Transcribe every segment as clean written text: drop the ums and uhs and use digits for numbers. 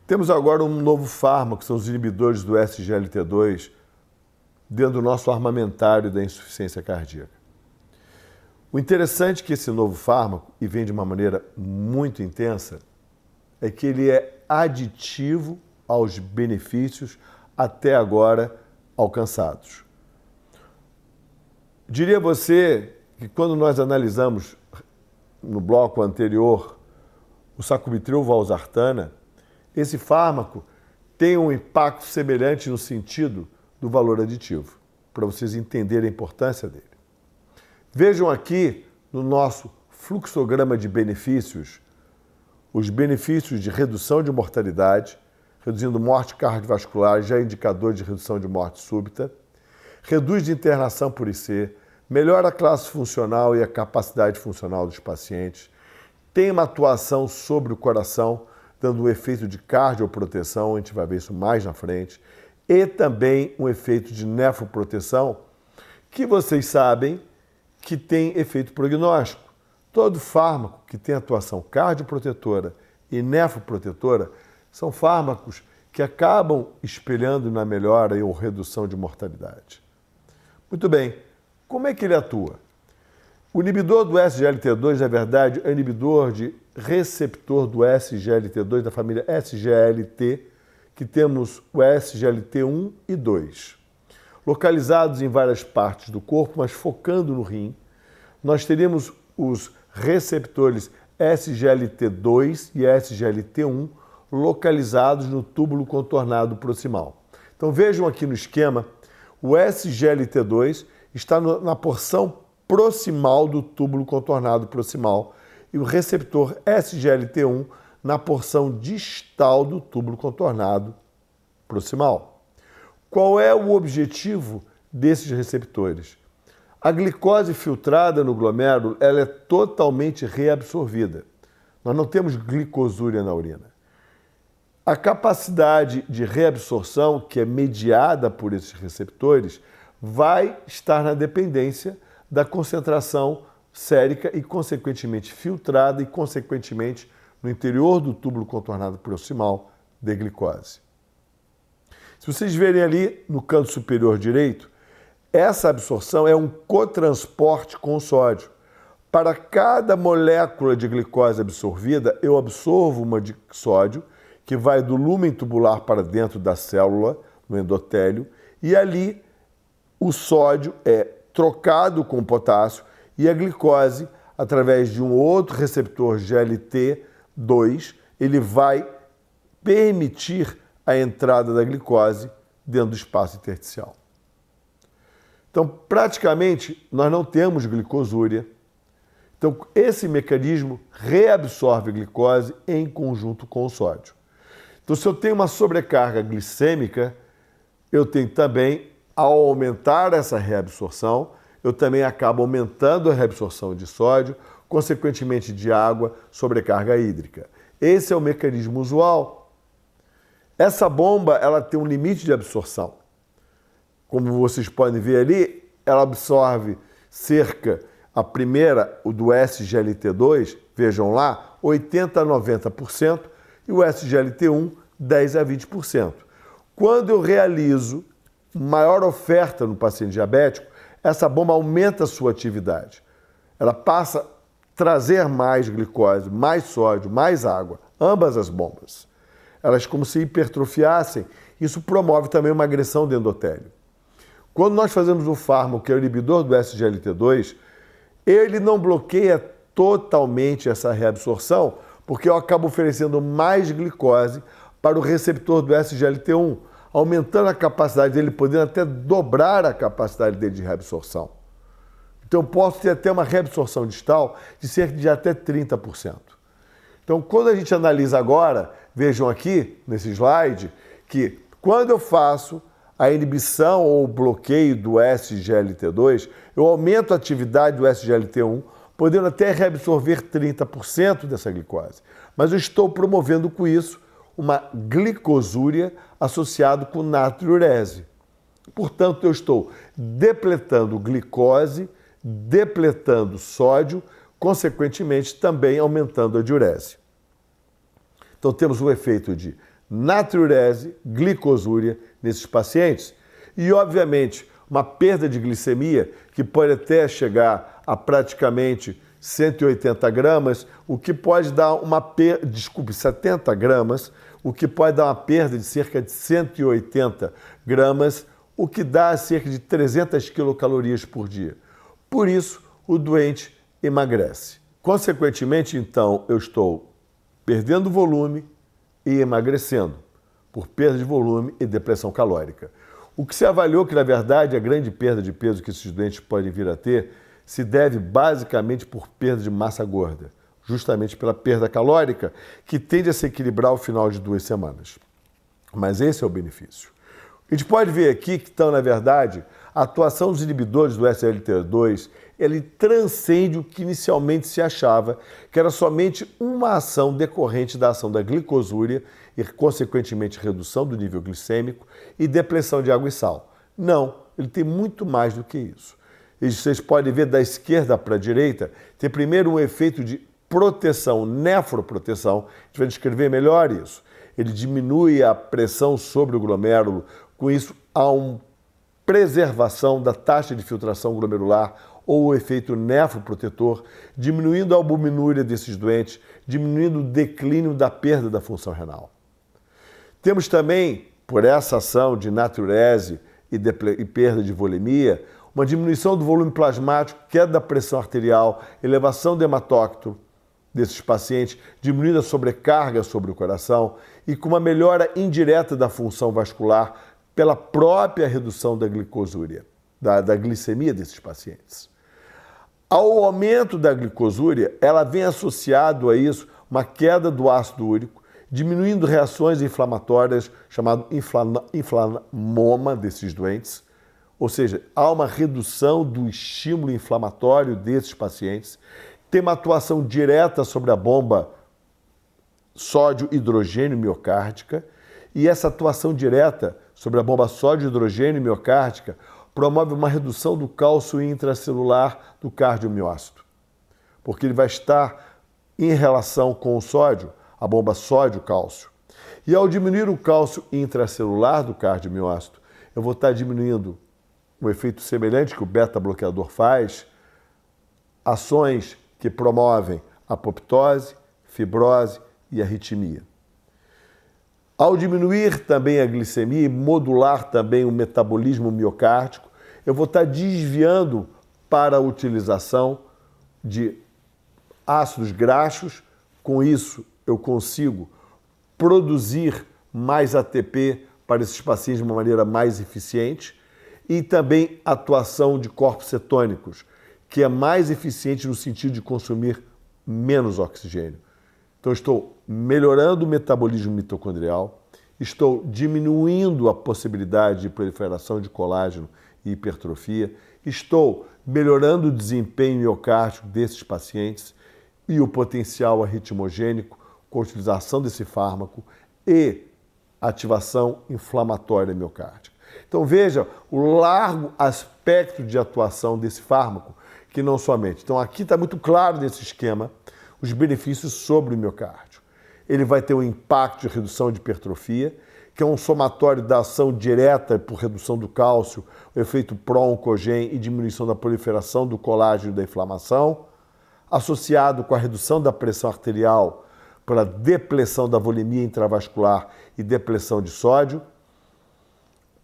Temos agora um novo fármaco, que são os inibidores do SGLT2, dentro do nosso armamentário da insuficiência cardíaca. O interessante é que esse novo fármaco, e vem de uma maneira muito intensa, é que ele é aditivo aos benefícios até agora alcançados. Diria a você que quando nós analisamos no bloco anterior o sacubitril valsartana, esse fármaco tem um impacto semelhante no sentido do valor aditivo, para vocês entenderem a importância dele. Vejam aqui no nosso fluxograma de benefícios, os benefícios de redução de mortalidade, reduzindo morte cardiovascular, já é indicador de redução de morte súbita, reduz de internação por IC, melhora a classe funcional e a capacidade funcional dos pacientes, tem uma atuação sobre o coração, dando um efeito de cardioproteção, a gente vai ver isso mais na frente, e também um efeito de nefroproteção, que vocês sabem que tem efeito prognóstico. Todo fármaco que tem atuação cardioprotetora e nefroprotetora são fármacos que acabam espelhando na melhora ou redução de mortalidade. Muito bem, como é que ele atua? O inibidor do SGLT2, na verdade, é um inibidor de receptor do SGLT2 da família SGLT, que temos o SGLT1 e 2. Localizados em várias partes do corpo, mas focando no rim, nós teríamos os receptores SGLT2 e SGLT1 localizados no túbulo contornado proximal. Então vejam aqui no esquema, o SGLT2 está na porção proximal do túbulo contornado proximal e o receptor SGLT1 na porção distal do túbulo contornado proximal. Qual é o objetivo desses receptores? A glicose filtrada no glomérulo ela é totalmente reabsorvida. Nós não temos glicosúria na urina. A capacidade de reabsorção, que é mediada por esses receptores, vai estar na dependência da concentração sérica e, consequentemente, filtrada e, consequentemente, no interior do túbulo contornado proximal de glicose. Se vocês verem ali no canto superior direito, essa absorção é um cotransporte com o sódio. Para cada molécula de glicose absorvida, eu absorvo uma de sódio, que vai do lúmen tubular para dentro da célula, no endotélio, e ali o sódio é trocado com potássio e a glicose, através de um outro receptor GLT2, ele vai permitir a entrada da glicose dentro do espaço intersticial. Então, praticamente, nós não temos glicosúria. Então, esse mecanismo reabsorve a glicose em conjunto com o sódio. Então, se eu tenho uma sobrecarga glicêmica, eu tenho também, ao aumentar essa reabsorção, eu também acabo aumentando a reabsorção de sódio, consequentemente de água, sobrecarga hídrica. Esse é o mecanismo usual. Essa bomba ela tem um limite de absorção. Como vocês podem ver ali, ela absorve cerca, a primeira, o do SGLT2, vejam lá, 80% a 90%, e o SGLT1, 10% a 20%. Quando eu realizo maior oferta no paciente diabético, essa bomba aumenta a sua atividade. Ela passa a trazer mais glicose, mais sódio, mais água, ambas as bombas. Elas como se hipertrofiassem, isso promove também uma agressão do endotélio. Quando nós fazemos um fármaco que é o inibidor do SGLT2, ele não bloqueia totalmente essa reabsorção, porque eu acabo oferecendo mais glicose para o receptor do SGLT1, aumentando a capacidade dele, podendo até dobrar a capacidade dele de reabsorção. Então, eu posso ter até uma reabsorção distal de cerca de até 30%. Então, quando a gente analisa agora, vejam aqui, nesse slide, que quando eu faço a inibição ou bloqueio do SGLT2, eu aumento a atividade do SGLT1, podendo até reabsorver 30% dessa glicose. Mas eu estou promovendo com isso uma glicosúria associada com natriurese. Portanto, eu estou depletando glicose, depletando sódio, consequentemente também aumentando a diurese. Então temos o efeito de natriurese, glicosúria nesses pacientes. E, obviamente, uma perda de glicemia que pode até chegar a praticamente 180 gramas, o que pode dar uma perda, 70 gramas, o que pode dar uma perda de cerca de 180 gramas, o que dá cerca de 300 quilocalorias por dia. Por isso, o doente emagrece. Consequentemente, então, eu estou perdendo volume e emagrecendo, por perda de volume e depressão calórica. O que se avaliou que, na verdade, a grande perda de peso que esses doentes podem vir a ter se deve basicamente por perda de massa gorda, justamente pela perda calórica, que tende a se equilibrar ao final de 2 semanas. Mas esse é o benefício. A gente pode ver aqui que, então, na verdade, a atuação dos inibidores do SLT2, ele transcende o que inicialmente se achava, que era somente uma ação decorrente da ação da glicosúria e, consequentemente, redução do nível glicêmico e depressão de água e sal. Não, ele tem muito mais do que isso. E vocês podem ver da esquerda para a direita, tem primeiro um efeito de proteção, nefroproteção, a gente vai descrever melhor isso. Ele diminui a pressão sobre o glomérulo, com isso há uma preservação da taxa de filtração glomerular ou o efeito nefroprotetor, diminuindo a albuminúria desses doentes, diminuindo o declínio da perda da função renal. Temos também, por essa ação de natriurese e perda de volemia, uma diminuição do volume plasmático, queda da pressão arterial, elevação do hematócrito desses pacientes, diminuindo a sobrecarga sobre o coração e com uma melhora indireta da função vascular pela própria redução da glicosúria, da glicemia desses pacientes. Ao aumento da glicosúria, ela vem associado a isso uma queda do ácido úrico, diminuindo reações inflamatórias, chamado inflamoma desses doentes, ou seja, há uma redução do estímulo inflamatório desses pacientes, tem uma atuação direta sobre a bomba sódio-hidrogênio miocárdica, e essa atuação direta sobre a bomba sódio-hidrogênio miocárdica promove uma redução do cálcio intracelular do cardiomiócito, porque ele vai estar em relação com o sódio, a bomba sódio-cálcio. E ao diminuir o cálcio intracelular do cardiomiócito, eu vou estar diminuindo um efeito semelhante que o beta-bloqueador faz, ações que promovem apoptose, fibrose e arritmia. Ao diminuir também a glicemia e modular também o metabolismo miocárdico, eu vou estar desviando para a utilização de ácidos graxos. Com isso, eu consigo produzir mais ATP para esses pacientes de uma maneira mais eficiente e também atuação de corpos cetônicos, que é mais eficiente no sentido de consumir menos oxigênio. Então, estou melhorando o metabolismo mitocondrial, estou diminuindo a possibilidade de proliferação de colágeno e hipertrofia, estou melhorando o desempenho miocárdico desses pacientes e o potencial arritmogênico com a utilização desse fármaco e ativação inflamatória miocárdica. Então veja o largo aspecto de atuação desse fármaco, que não somente. Então aqui está muito claro nesse esquema os benefícios sobre o miocárdio. Ele vai ter um impacto de redução de hipertrofia, que é um somatório da ação direta por redução do cálcio, o efeito pró-oncogênio e diminuição da proliferação do colágeno e da inflamação, associado com a redução da pressão arterial pela depressão da volemia intravascular e depressão de sódio,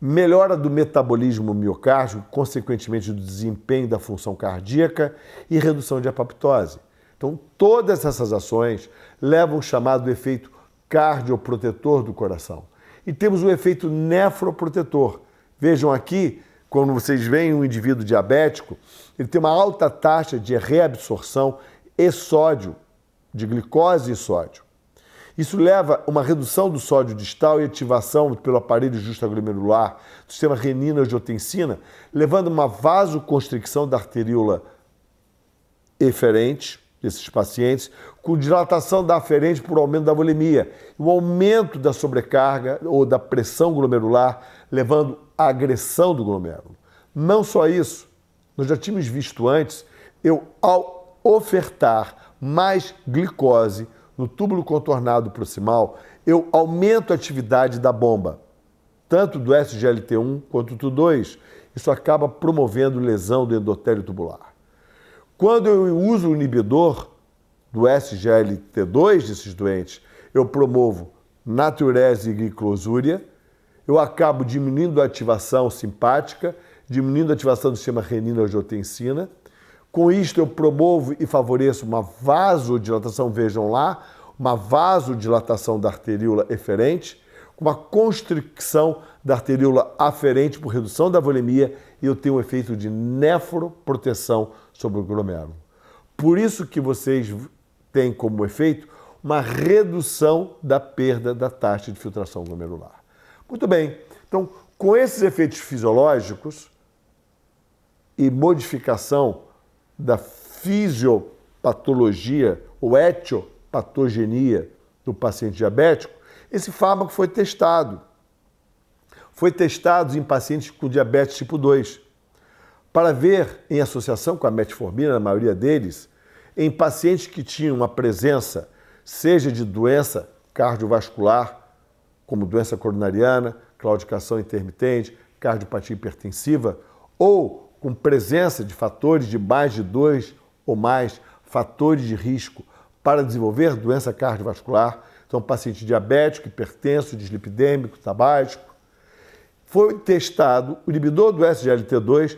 melhora do metabolismo miocárdico, consequentemente do desempenho da função cardíaca e redução de apoptose. Então, todas essas ações levam o chamado efeito cardioprotetor do coração. E temos o efeito nefroprotetor. Vejam aqui, quando vocês veem um indivíduo diabético, ele tem uma alta taxa de reabsorção e sódio, de glicose e sódio. Isso leva a uma redução do sódio distal e ativação pelo aparelho justaglomerular do sistema renina-angiotensina, levando a uma vasoconstricção da arteríola eferente desses pacientes, com dilatação da aferente por aumento da volemia, o aumento da sobrecarga ou da pressão glomerular, levando à agressão do glomérulo. Não só isso, nós já tínhamos visto antes, ao ofertar mais glicose no túbulo contornado proximal, eu aumento a atividade da bomba, tanto do SGLT1 quanto do T2. Isso acaba promovendo lesão do endotélio tubular. Quando eu uso o inibidor do SGLT2 desses doentes, eu promovo natriurese e glicosúria, eu acabo diminuindo a ativação simpática, diminuindo a ativação do sistema renina-angiotensina. Com isto, eu promovo e favoreço uma vasodilatação, vejam lá, uma vasodilatação da arteríola eferente, uma constricção da arteríola aferente por redução da volemia, e eu tenho um efeito de nefroproteção sobre o glomérulo. Por isso que vocês têm como efeito uma redução da perda da taxa de filtração glomerular. Muito bem, então, com esses efeitos fisiológicos e modificação da fisiopatologia ou etiopatogenia do paciente diabético, esse fármaco foi testado. Foi testado em pacientes com diabetes tipo 2, para ver, em associação com a metformina, na maioria deles, em pacientes que tinham uma presença, seja de doença cardiovascular, como doença coronariana, claudicação intermitente, cardiopatia hipertensiva, ou com presença de fatores de mais de 2 ou mais fatores de risco para desenvolver doença cardiovascular, então paciente diabético, hipertenso, dislipidêmico, tabágico. Foi testado o inibidor do SGLT2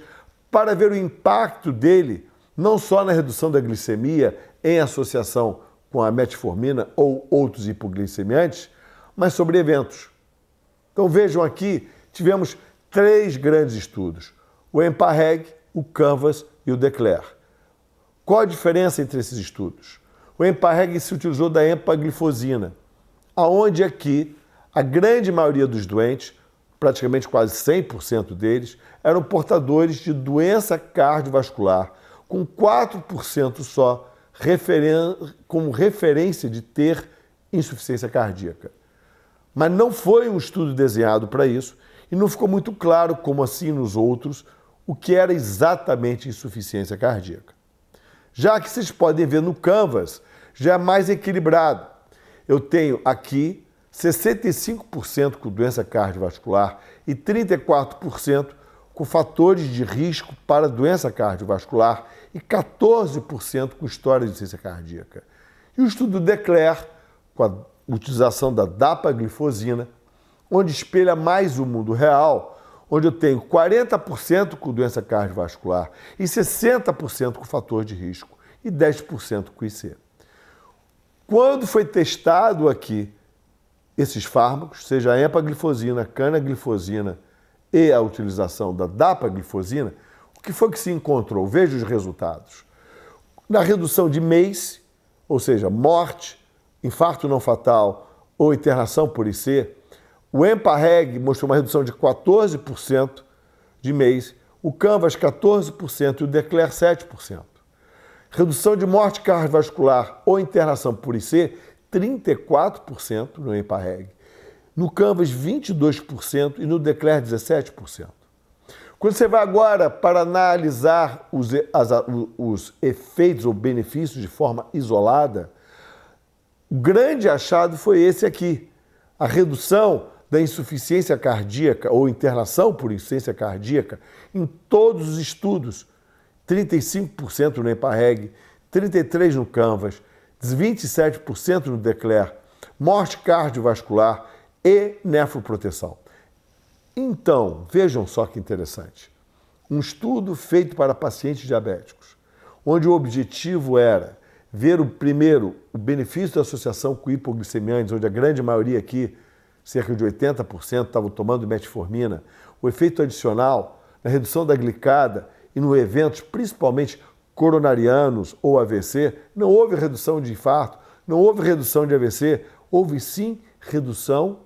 para ver o impacto dele não só na redução da glicemia em associação com a metformina ou outros hipoglicemiantes, mas sobre eventos. Então vejam aqui, tivemos 3 grandes estudos, o EMPA-REG, o CANVAS e o DECLARE. Qual a diferença entre esses estudos? O EMPA-REG se utilizou da empaglifosina, aonde aqui a grande maioria dos doentes, praticamente quase 100% deles, eram portadores de doença cardiovascular, com 4% só como referência de ter insuficiência cardíaca. Mas não foi um estudo desenhado para isso e não ficou muito claro, como assim nos outros, o que era exatamente insuficiência cardíaca. Já que vocês podem ver no Canvas, já é mais equilibrado. Eu tenho aqui 65% com doença cardiovascular e 34% com fatores de risco para doença cardiovascular e 14% com história de insuficiência cardíaca. E o estudo DECLARE, com a utilização da dapaglifosina, onde espelha mais o mundo real, onde eu tenho 40% com doença cardiovascular e 60% com fator de risco e 10% com IC. Quando foi testado aqui esses fármacos, seja a empaglifosina, canaglifosina e a utilização da dapaglifosina, o que foi que se encontrou? Veja os resultados. Na redução de MACE, ou seja, morte, infarto não fatal ou internação por IC, o EMPA-REG mostrou uma redução de 14% de MACE, o CANVAS 14% e o DECLARE 7%. Redução de morte cardiovascular ou internação por IC, 34% no EMPA-REG. No CANVAS, 22% e no DECLARE, 17%. Quando você vai agora para analisar os efeitos ou benefícios de forma isolada, o grande achado foi esse aqui, a redução da insuficiência cardíaca ou internação por insuficiência cardíaca em todos os estudos, 35% no EMPA-REG, 33% no CANVAS, 27% no DECLARE, morte cardiovascular e nefroproteção. Então, vejam só que interessante, um estudo feito para pacientes diabéticos, onde o objetivo era ver o benefício da associação com hipoglicemiantes, onde a grande maioria aqui, cerca de 80%, estavam tomando metformina, o efeito adicional na redução da glicada e nos eventos, principalmente coronarianos ou AVC, não houve redução de infarto, não houve redução de AVC, houve sim redução,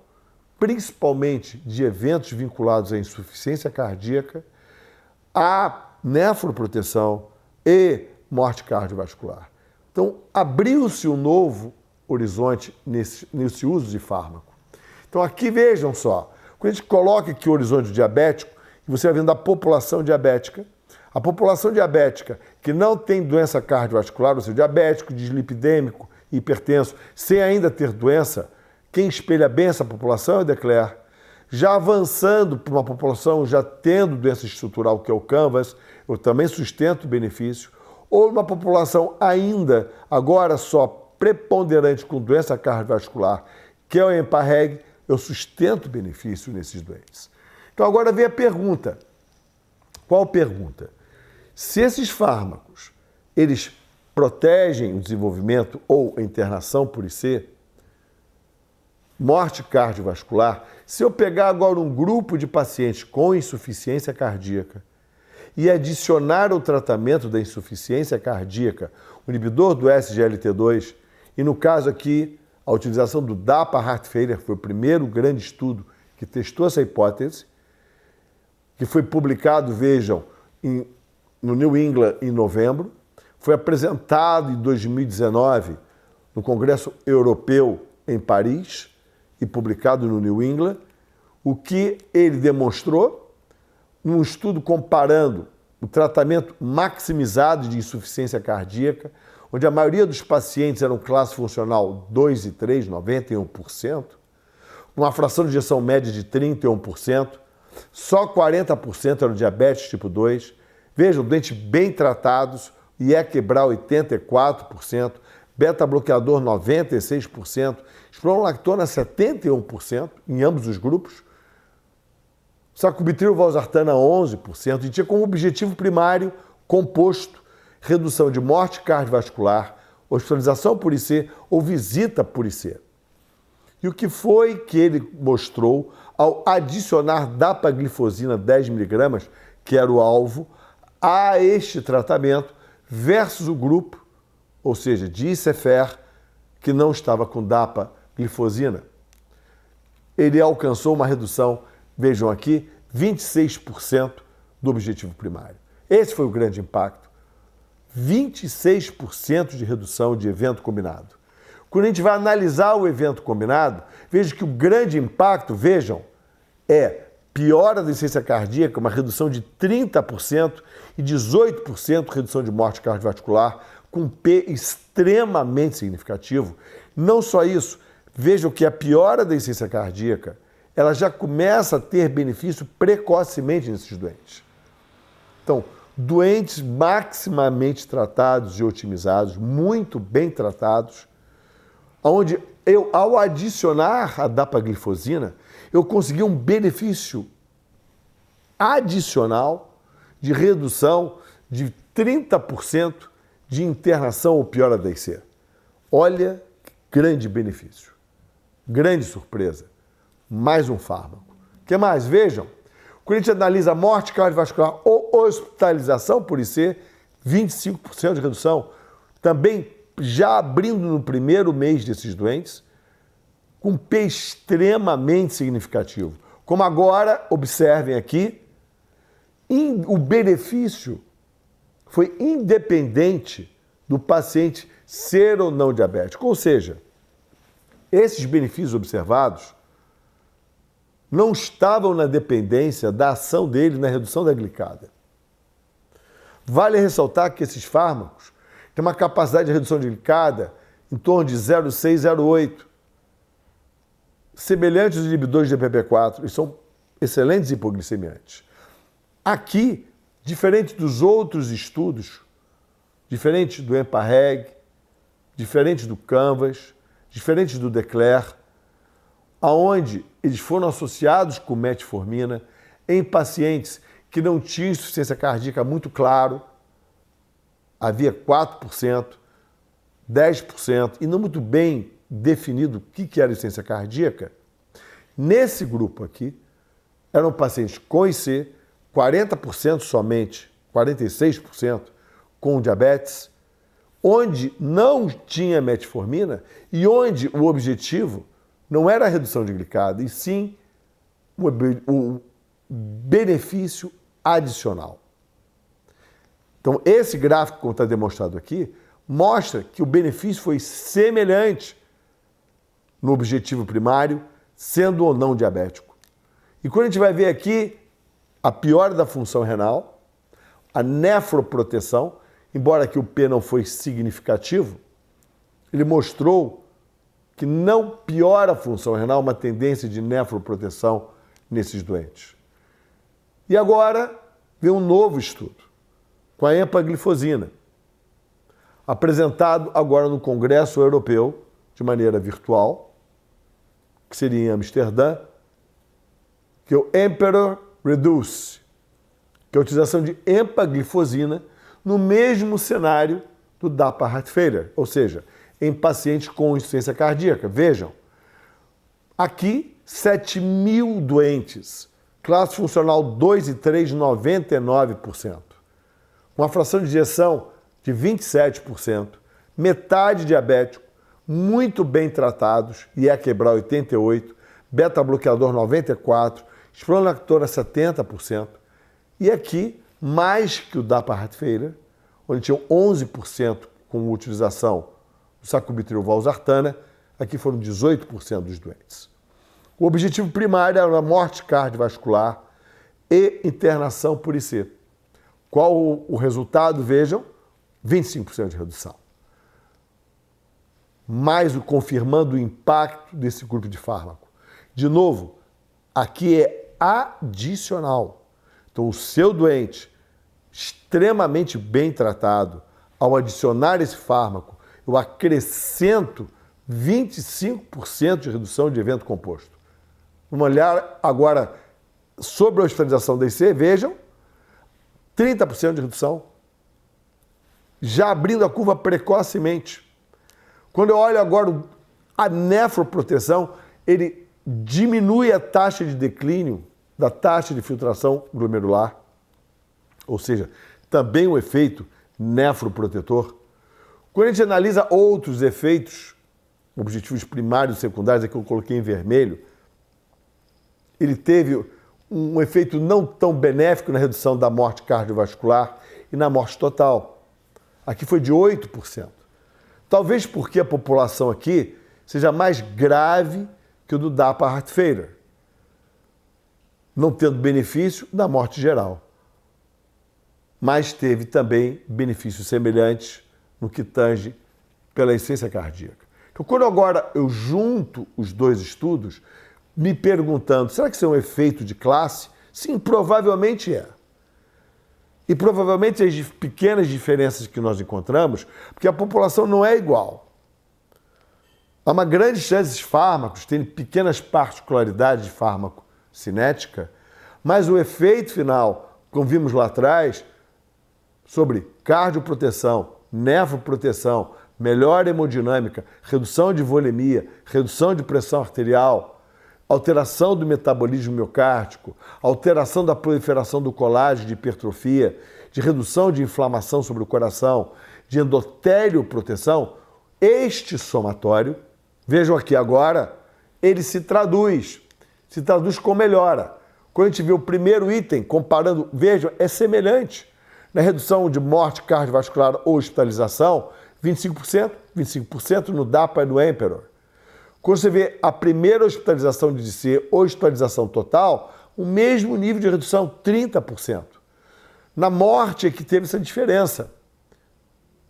principalmente de eventos vinculados à insuficiência cardíaca, à nefroproteção e morte cardiovascular. Então, abriu-se um novo horizonte nesse uso de fármaco. Então, aqui vejam só, quando a gente coloca aqui o horizonte diabético, você vai vendo a população diabética que não tem doença cardiovascular, ou seja, diabético, dislipidêmico, hipertenso, sem ainda ter doença Quem espelha bem essa população é o Decler. Já avançando para uma população já tendo doença estrutural, que é o Canvas, eu também sustento o benefício. Ou uma população ainda, agora só preponderante com doença cardiovascular, que é o EMPA-REG, eu sustento o benefício nesses doentes. Então agora vem a pergunta. Qual pergunta? Se esses fármacos, eles protegem o desenvolvimento ou a internação por IC, morte cardiovascular, se eu pegar agora um grupo de pacientes com insuficiência cardíaca e adicionar ao tratamento da insuficiência cardíaca o inibidor do SGLT2, e no caso aqui, a utilização do DAPA Heart Failure foi o primeiro grande estudo que testou essa hipótese, que foi publicado, vejam, no New England em novembro, foi apresentado em 2019 no Congresso Europeu em Paris e publicado no New England, o que ele demonstrou num estudo comparando o tratamento maximizado de insuficiência cardíaca, onde a maioria dos pacientes eram classe funcional 2 e 3, 91%, uma fração de ejeção média de 31%, só 40% eram diabetes tipo 2. Vejam, doentes bem tratados, IEC-BRA 84%, beta-bloqueador 96%, espironolactona 71% em ambos os grupos, sacubitril valsartana 11%, e tinha como objetivo primário composto redução de morte cardiovascular, hospitalização por IC ou visita por IC. E o que foi que ele mostrou ao adicionar dapaglifosina 10mg, que era o alvo, a este tratamento versus o grupo, ou seja, de ICEFER, que não estava com dapaglifosina? Ele alcançou uma redução, vejam aqui, 26% do objetivo primário. Esse foi o grande impacto. 26% de redução de evento combinado. Quando a gente vai analisar o evento combinado, veja que o grande impacto, vejam, é piora da insuficiência cardíaca, uma redução de 30% e 18% redução de morte cardiovascular, com P extremamente significativo. Não só isso, vejam que a piora da insuficiência cardíaca, ela já começa a ter benefício precocemente nesses doentes. Então, doentes maximamente tratados e otimizados, muito bem tratados, onde eu, ao adicionar a dapaglifosina, eu consegui um benefício adicional de redução de 30% de internação ou piora da IC. Olha que grande benefício, grande surpresa. Mais um fármaco. O que mais? Vejam, quando a gente analisa morte cardiovascular ou hospitalização por IC, 25% de redução. Também já abrindo no primeiro mês desses doentes, com P extremamente significativo. Como agora, observem aqui, o benefício foi independente do paciente ser ou não diabético. Ou seja, esses benefícios observados não estavam na dependência da ação dele na redução da glicada. Vale ressaltar que esses fármacos têm uma capacidade de redução de glicada em torno de 0,6, 0,8, semelhantes aos inibidores de DPP-4, e são excelentes hipoglicemiantes. Aqui, diferente dos outros estudos, diferente do EMPA-REG, diferente do Canvas, diferente do Decler, aonde eles foram associados com metformina em pacientes que não tinham insuficiência cardíaca muito claro, havia 4%, 10%, e não muito bem definido o que era insuficiência cardíaca. Nesse grupo aqui, eram pacientes com IC, 40% somente, 46% com diabetes, onde não tinha metformina e onde o objetivo não era a redução de glicada, e sim o benefício adicional. Então, esse gráfico, como está demonstrado aqui, mostra que o benefício foi semelhante no objetivo primário, sendo ou não diabético. E quando a gente vai ver aqui a piora da função renal, a nefroproteção, embora aqui o P não foi significativo, ele mostrou que não piora a função renal, uma tendência de nefroproteção nesses doentes. E agora vem um novo estudo, com a empaglifosina, apresentado agora no Congresso Europeu, de maneira virtual, que seria em Amsterdã, que é o Emperor Reduce, que é a utilização de empaglifosina no mesmo cenário do DAPA Heart Failure, ou seja, em pacientes com insuficiência cardíaca. Vejam, aqui 7.000 doentes, classe funcional 2 e 3, 99%. Uma fração de ejeção de 27%, metade diabético, muito bem tratados, IE-quebrar 88%, beta-bloqueador 94%, espronolactona 70%. E aqui, mais que o DAPA Heart Failure, onde tinham 11% com utilização do sacubitril valsartana, aqui foram 18% dos doentes. O objetivo primário era a morte cardiovascular e internação por IC. Qual o resultado? Vejam, 25% de redução. Mais o confirmando o impacto desse grupo de fármaco. De novo, aqui é adicional. Então, o seu doente, extremamente bem tratado, ao adicionar esse fármaco, eu acrescento 25% de redução de evento composto. Vamos olhar agora sobre a hospitalização da IC, vejam, 30% de redução, já abrindo a curva precocemente. Quando eu olho agora a nefroproteção, ele diminui a taxa de declínio da taxa de filtração glomerular, ou seja, também o efeito nefroprotetor. Quando a gente analisa outros efeitos, objetivos primários e secundários, aqui eu coloquei em vermelho, ele teve um efeito não tão benéfico na redução da morte cardiovascular e na morte total. Aqui foi de 8%. Talvez porque a população aqui seja mais grave que o do DAPA Heart Failure, não tendo benefício da morte geral. Mas teve também benefícios semelhantes no que tange pela insuficiência cardíaca. Então, quando agora eu junto os dois estudos, me perguntando, será que isso é um efeito de classe? Sim, provavelmente é. E provavelmente as pequenas diferenças que nós encontramos, porque a população não é igual. Há uma grande chance desses fármacos terem pequenas particularidades de fármaco cinética, mas o efeito final, como vimos lá atrás, sobre cardioproteção, nefroproteção, melhor hemodinâmica, redução de volemia, redução de pressão arterial, alteração do metabolismo miocárdico, alteração da proliferação do colágeno de hipertrofia, de redução de inflamação sobre o coração, de endotélioproteção, este somatório, vejam aqui agora, ele se traduz com melhora. Quando a gente vê o primeiro item, comparando, vejam, é semelhante. Na redução de morte cardiovascular ou hospitalização, 25% no DAPA e no Emperor. Quando você vê a primeira hospitalização de DC ou hospitalização total, o mesmo nível de redução, 30%. Na morte é que teve essa diferença.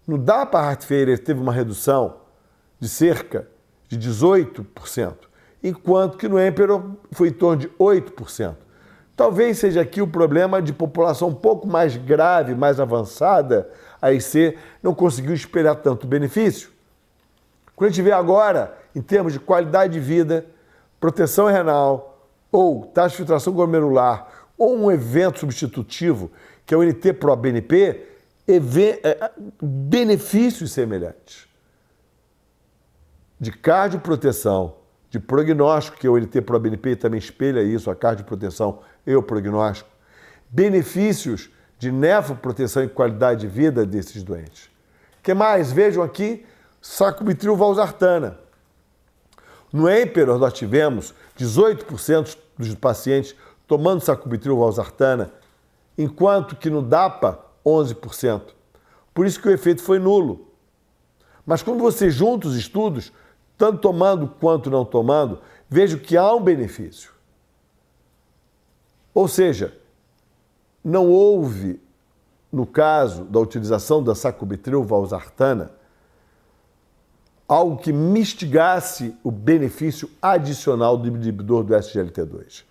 No DAPA Heart Failure teve uma redução de cerca de 18%, enquanto que no Emperor foi em torno de 8%. Talvez seja aqui o problema de população um pouco mais grave, mais avançada, a IC não conseguiu esperar tanto benefício. Quando a gente vê agora, em termos de qualidade de vida, proteção renal, ou taxa de filtração glomerular, ou um evento substitutivo, que é o NT-proBNP, benefícios semelhantes. De cardioproteção, de prognóstico, que é o NT-proBNP também espelha isso, a cardioproteção e o prognóstico, benefícios de nefroproteção e qualidade de vida desses doentes. O que mais? Vejam aqui, sacubitril valsartana. No Emperor nós tivemos 18% dos pacientes tomando sacubitril valsartana, enquanto que no DAPA, 11%. Por isso que o efeito foi nulo. Mas quando você junta os estudos, tanto tomando quanto não tomando, vejo que há um benefício. Ou seja, não houve, no caso da utilização da sacubitril valsartana, algo que mitigasse o benefício adicional do inibidor do SGLT2.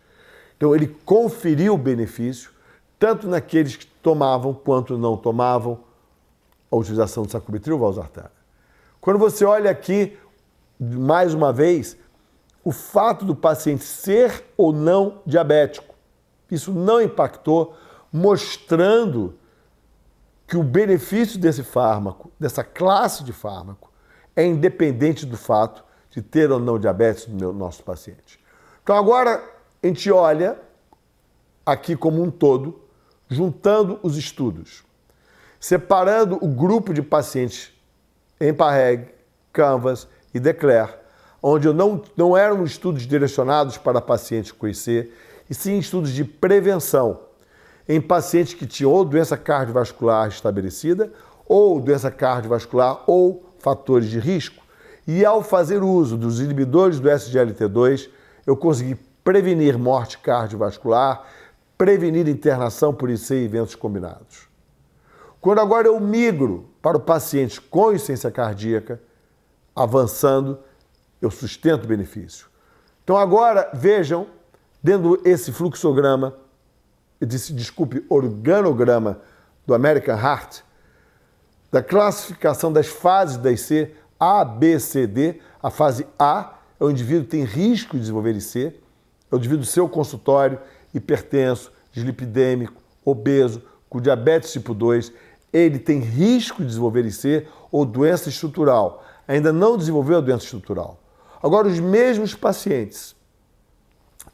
Então, ele conferiu o benefício tanto naqueles que tomavam quanto não tomavam a utilização do sacubitril valsartana. Quando você olha aqui, mais uma vez, o fato do paciente ser ou não diabético, isso não impactou, mostrando que o benefício desse fármaco, dessa classe de fármaco, é independente do fato de ter ou não diabetes no nosso paciente. Então agora a gente olha aqui como um todo, juntando os estudos, separando o grupo de pacientes EMPA-REG, CANVAS e DECLARE, onde não eram estudos direcionados para pacientes com IC, e sim estudos de prevenção em pacientes que tinham ou doença cardiovascular estabelecida, ou doença cardiovascular ou fatores de risco. E ao fazer uso dos inibidores do SGLT2, eu consegui prevenir morte cardiovascular, prevenir internação por IC e eventos combinados. Quando agora eu migro para o paciente com insuficiência cardíaca, avançando, eu sustento o benefício. Então agora, vejam, dentro desse fluxograma, organograma do American Heart, da classificação das fases da IC, A, B, C, D. A fase A é o indivíduo que tem risco de desenvolver IC, é o indivíduo do seu consultório, hipertenso, dislipidêmico, obeso, com diabetes tipo 2, ele tem risco de desenvolver IC ou doença estrutural. Ainda não desenvolveu a doença estrutural. Agora, os mesmos pacientes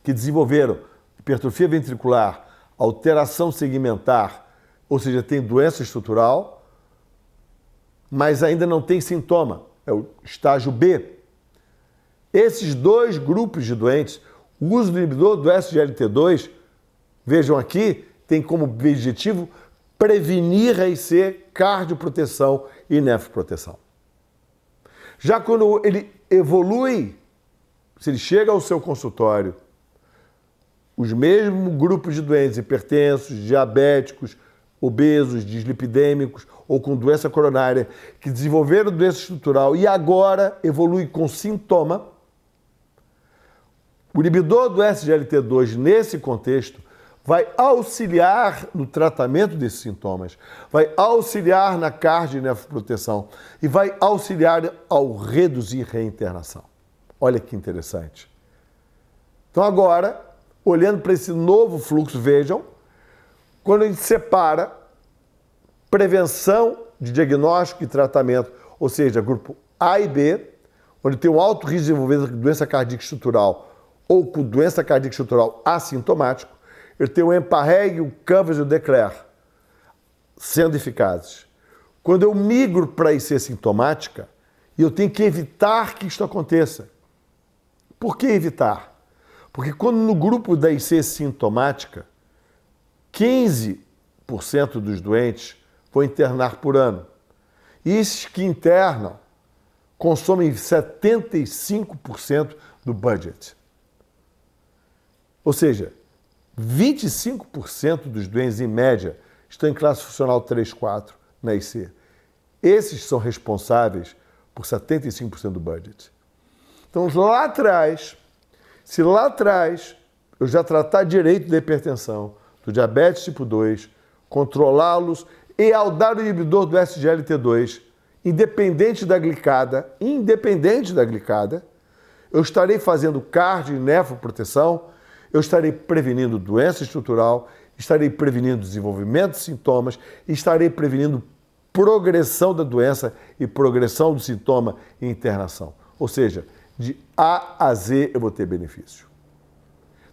que desenvolveram hipertrofia ventricular, alteração segmentar, ou seja, tem doença estrutural, mas ainda não tem sintoma, é o estágio B. Esses dois grupos de doentes, o uso do inibidor do SGLT2, vejam aqui, tem como objetivo prevenir a IC, cardioproteção e nefroproteção. Já quando ele evolui, se ele chega ao seu consultório, os mesmos grupos de doentes hipertensos, diabéticos, obesos, dislipidêmicos ou com doença coronária que desenvolveram doença estrutural e agora evolui com sintoma, o inibidor do SGLT2 nesse contexto vai auxiliar no tratamento desses sintomas, vai auxiliar na cardionefroproteção e vai auxiliar ao reduzir reinternação. Olha que interessante. Então agora, olhando para esse novo fluxo, vejam, quando a gente separa prevenção de diagnóstico e tratamento, ou seja, grupo A e B, onde tem um alto risco de desenvolver doença cardíaca estrutural ou com doença cardíaca estrutural assintomático, eu tenho o EMPA-REG, o CANVAS e o DECLARE sendo eficazes. Quando eu migro para a IC sintomática, eu tenho que evitar que isto aconteça. Por que evitar? Porque quando no grupo da IC sintomática, 15% dos doentes vão internar por ano. E esses que internam consomem 75% do budget. Ou seja, 25% dos doentes, em média, estão em classe funcional 3, 4 na IC. Esses são responsáveis por 75% do budget. Então, lá atrás, se lá atrás eu já tratar direito da hipertensão, do diabetes tipo 2, controlá-los e ao dar o inibidor do SGLT2, independente da glicada, eu estarei fazendo cardio e nefroproteção, eu estarei prevenindo doença estrutural, estarei prevenindo desenvolvimento de sintomas, estarei prevenindo progressão da doença e progressão do sintoma e internação. Ou seja, de A a Z eu vou ter benefício.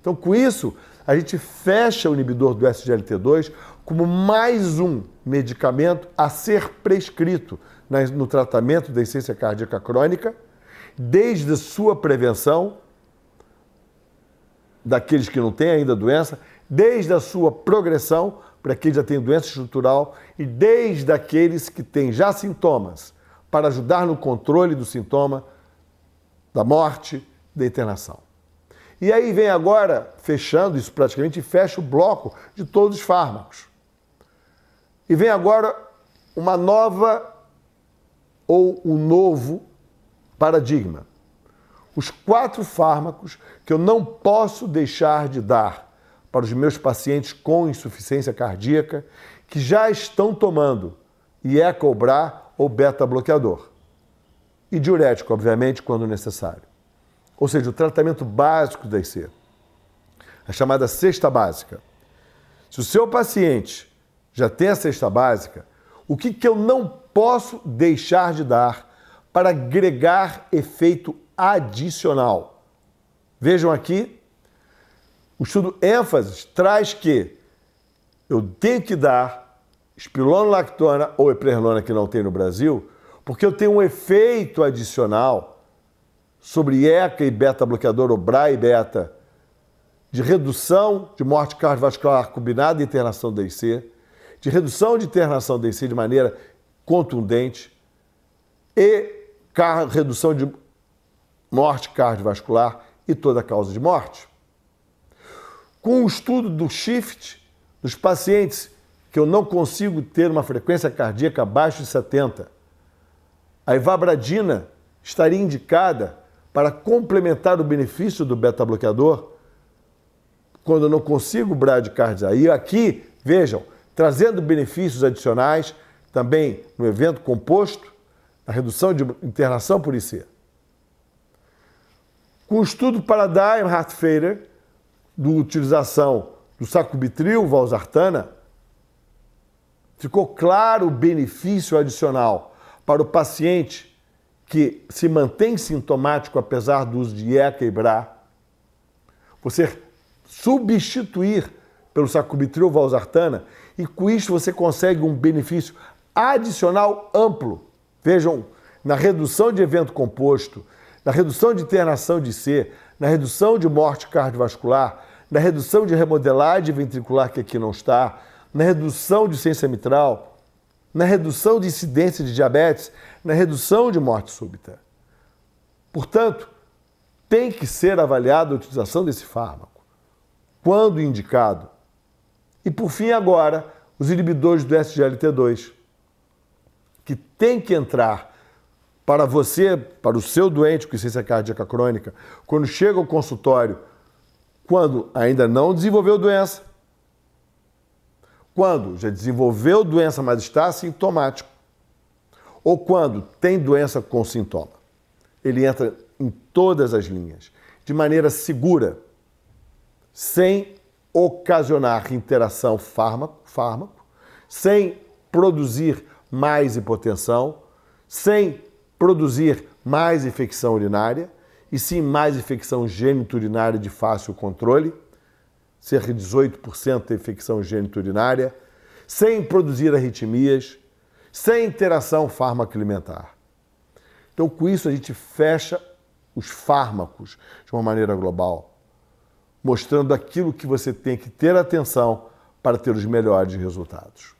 Então, com isso, a gente fecha o inibidor do SGLT2 como mais um medicamento a ser prescrito no tratamento da insuficiência cardíaca crônica, desde a sua prevenção, daqueles que não têm ainda doença, desde a sua progressão, para quem já tem doença estrutural, e desde aqueles que têm já sintomas, para ajudar no controle do sintoma, da morte, da internação. E aí vem agora, fechando isso praticamente, fecha o bloco de todos os fármacos. E vem agora uma nova ou um novo paradigma. Os 4 fármacos que eu não posso deixar de dar para os meus pacientes com insuficiência cardíaca que já estão tomando IECA/BRA ou beta-bloqueador. E diurético, obviamente, quando necessário. Ou seja, o tratamento básico da IC. A chamada cesta básica. Se o seu paciente já tem a cesta básica, o que eu não posso deixar de dar para agregar efeito adicional? Vejam aqui, o estudo ênfase traz que eu tenho que dar espirulona-lactona ou eplerenona, que não tem no Brasil, porque eu tenho um efeito adicional sobre ECA e beta-bloqueador, ou BRA e beta, de redução de morte cardiovascular combinada e internação da IC, de redução de internação da IC de maneira contundente e redução de morte cardiovascular e toda a causa de morte. Com o estudo do SHIFT, dos pacientes que eu não consigo ter uma frequência cardíaca abaixo de 70, a ivabradina estaria indicada para complementar o benefício do beta-bloqueador quando eu não consigo bradicardizar. E aqui, vejam, trazendo benefícios adicionais também no evento composto, a redução de internação por IC. Com o estudo Paradigm Heart Failure, da utilização do sacubitril, valsartana, ficou claro o benefício adicional para o paciente que se mantém sintomático apesar do uso de ECA e BRA. Você substituir pelo sacubitril, valsartana, e com isso você consegue um benefício adicional amplo. Vejam, na redução de evento composto, na redução de internação de IC, na redução de morte cardiovascular, na redução de remodelagem ventricular, que aqui não está, na redução de ciência mitral, na redução de incidência de diabetes, na redução de morte súbita. Portanto, tem que ser avaliada a utilização desse fármaco, quando indicado. E por fim agora, os inibidores do SGLT2, que tem que entrar para você, para o seu doente com insuficiência cardíaca crônica, quando chega ao consultório, quando ainda não desenvolveu doença, quando já desenvolveu doença, mas está assintomático, ou quando tem doença com sintoma. Ele entra em todas as linhas, de maneira segura, sem ocasionar interação fármaco, sem produzir mais hipotensão, sem produzir mais infecção urinária, e sim mais infecção geniturinária de fácil controle, cerca de 18% de infecção geniturinária, sem produzir arritmias, sem interação fármaco-alimentar. Então, com isso, a gente fecha os fármacos de uma maneira global, mostrando aquilo que você tem que ter atenção para ter os melhores resultados.